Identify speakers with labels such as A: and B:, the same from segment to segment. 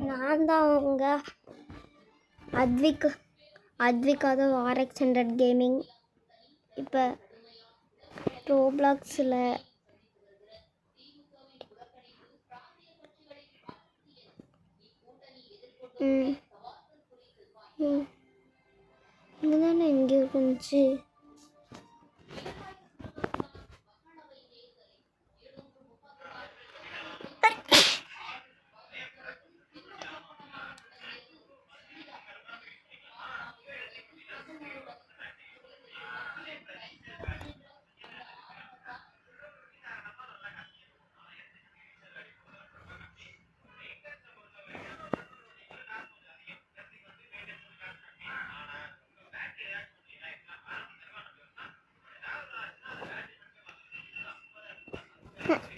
A: நான் தான் உங்கள் அத்விகாத RX100 கேமிங். இப்போ ரோப்ளாக்ஸில் இங்கே தானே எங்கே இருந்துச்சு?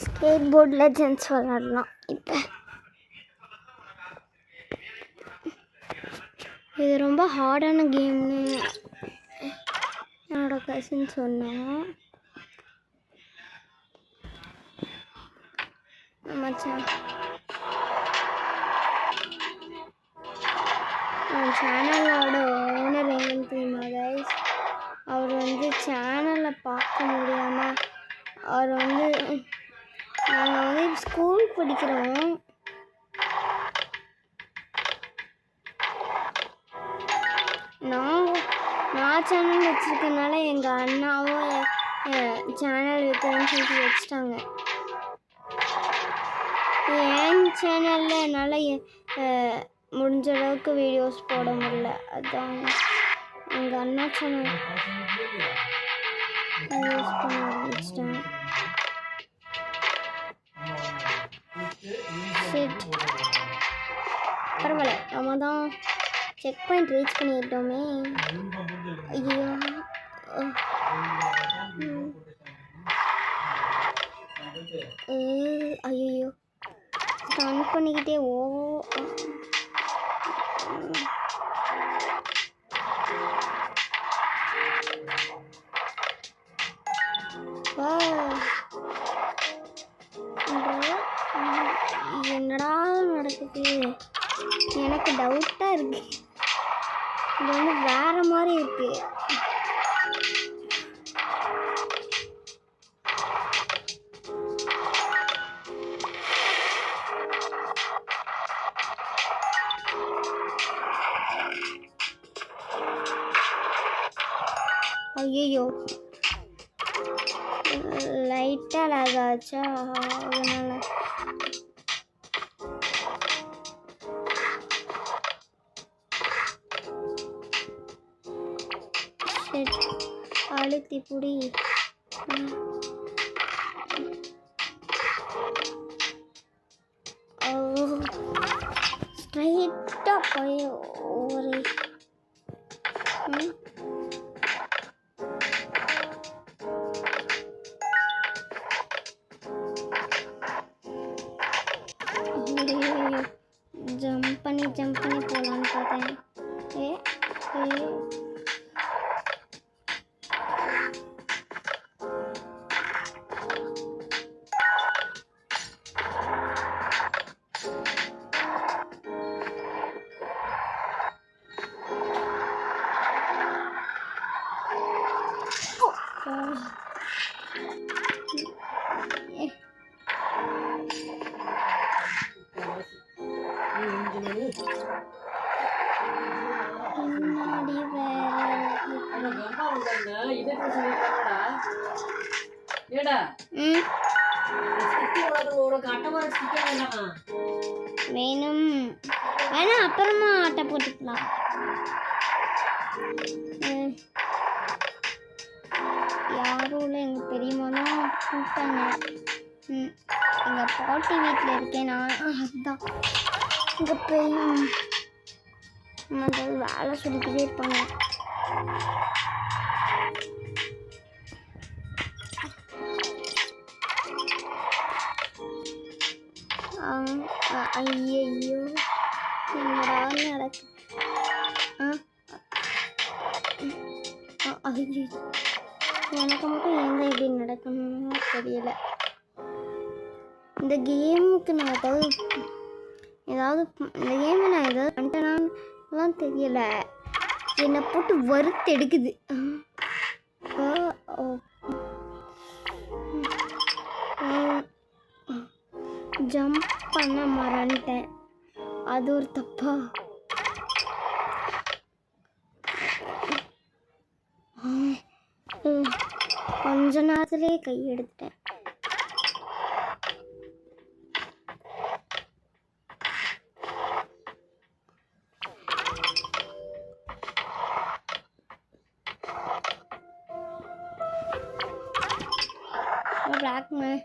A: ஸ்கேட் போர்ட் லெஜெண்ட்ஸ் விளாடலாம். இப்போ இது ரொம்ப ஹார்டான கேம்னு என்னோட கசின் சொன்னான். நம்ம சேனலோட ஓனர் எங்கன்னு தெரியுமா கைஸ்? அவர் வந்து சேனலை பார்க்க முடியாமல் அவர் வந்து நாங்கள் வந்து ஸ்கூல் படிக்கிறோம். நான் சேனல் வச்சுருக்கனால எங்கள் அண்ணாவும் சேனல் வைக்கிறேன்னு சொல்லி வச்சுட்டாங்க. என் சேனலில் என்னால் முடிஞ்ச அளவுக்கு வீடியோஸ் போட முடியல. அதுதான் எங்கள் அண்ணா சேனல் யூஸ் பண்ண ஆரம்பிச்சிட்டேன். பரவாயில்ல, நம்ம தான் செக் பாயிண்ட் ரீச் பண்ணிட்டோமே. ஐயோ ஐயோ ஸ்டன் பண்ணிக்கிட்டே என்னடா நடக்குது? எனக்கு டவுட்டாக இருக்கு. இது வந்து வேற மாதிரி இருக்கு. ஐயோ லைட்டாக லாக் ஆச்சா, அதனால அழுத்தி புடி. ஸ்ட்ரைட்டாக போய் ஒரு ஜம்ப் பண்ணி போகலான்னு பார்த்தேன். வேணும் வேணா அப்புறமா ஆட்டை போட்டுக்கலாம். யாரும் இல்லை, எங்கள் பெரியம்மா கூப்பிட்டாங்க. எங்கள் பாட்டி வீட்டில் இருக்கேன் நான். அதுதான் எங்கள் பெரியம்மா வேலை சொல்லிக்கிட்டே இருப்பாங்க. ஐயோ என்னடா நடக்கு? ஐயோ எனக்கு மட்டும் ஏங்க இப்படி நடக்கணும்? தெரியல. இந்த கேமுக்கு நான் ஏதாவது இந்த கேமை நான் ஏதாவது பண்ணிட்டேனான்லாம் தெரியல. என்னை போட்டு வறுத்து எடுக்குது. ஜம்ப் பண்ண மறந்துட்டேன். அது ஒரு தப்பா? கொஞ்ச நேரத்திலே கை எடுத்துட்டேன். பிளாக் மேன்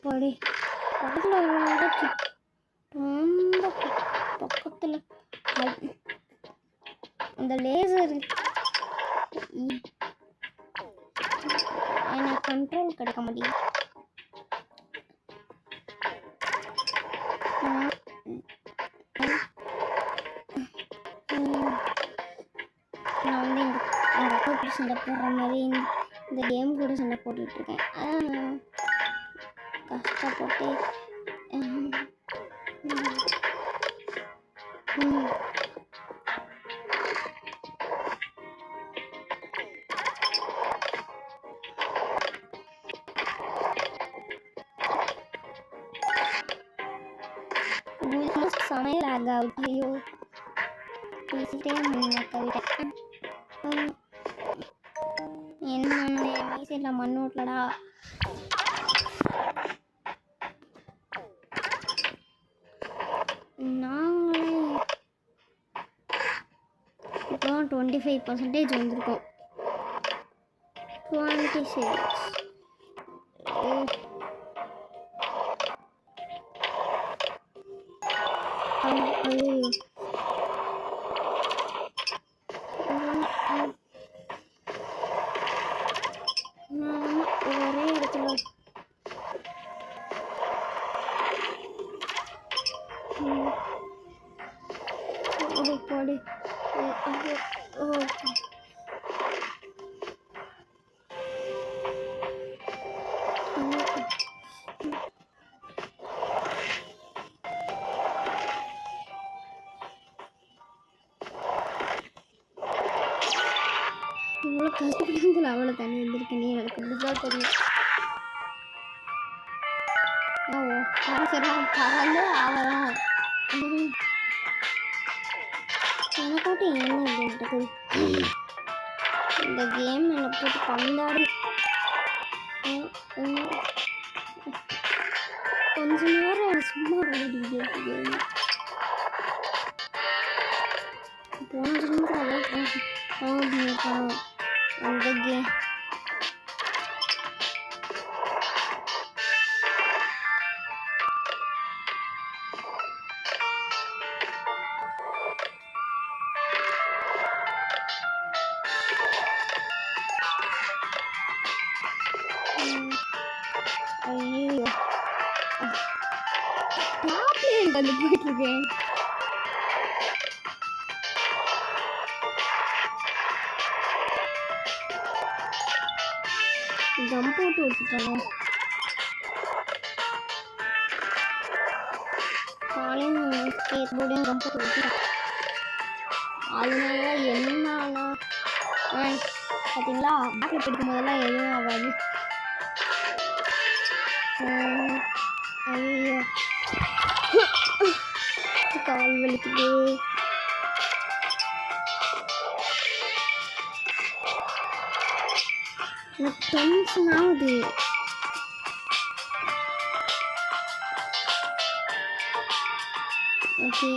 A: அப்படி ரொம்ப பக்கத்தில் அந்த லேசர் எனக்கு கண்ட்ரோல் கிடைக்க முடியும். நான் வந்து எங்கள் அப்பா கூட சண்டை போடுற மாதிரி இந்த கேம் கூட சண்டை போட்டுட்ருக்கேன். அதான் கஷ்டப்பட்டு சமையல் ஆகாது. ஐயோ பேசிட்டே கவிதை என்ன மீசையில் மண் ஓட்டலடா. நாங்களே இப்போ 25% வந்திருக்கோம். 26 ஒரே இடத்துல போடு. இவ்வளோ கஷ்டப்பட்டு அவ்வளோ தண்ணி வந்திருக்கேனே எனக்கு இப்படிதான் தெரியும். பறந்து ஆகலாம். எனக்காட்டி என்ன அப்படின்றது இந்த கேம் என்னை போட்டு பந்தாடு. கொஞ்ச நேரம் சும்மா விளையாடிக்கிட்டே இருக்கு. போன ஜென்மத்தில் அந்த கேம் ஐயோ வந்து போயிட்டு இருக்கேன். ஜம்ப் போட்டு வச்சுட்டாங்க. காலையில் ஸ்கேட் போர்டையும் ஜம்ப் போட்டு வச்சுட்டேன். அதனால என்னன்னா பார்த்தீங்களா பேக்கில் பிடிக்கும் போதெல்லாம் எதுவும் ஆகாது. ஐயோ கால் வலிக்குது. எனக்கு டென்ஷன் ஆகுது. ஓகே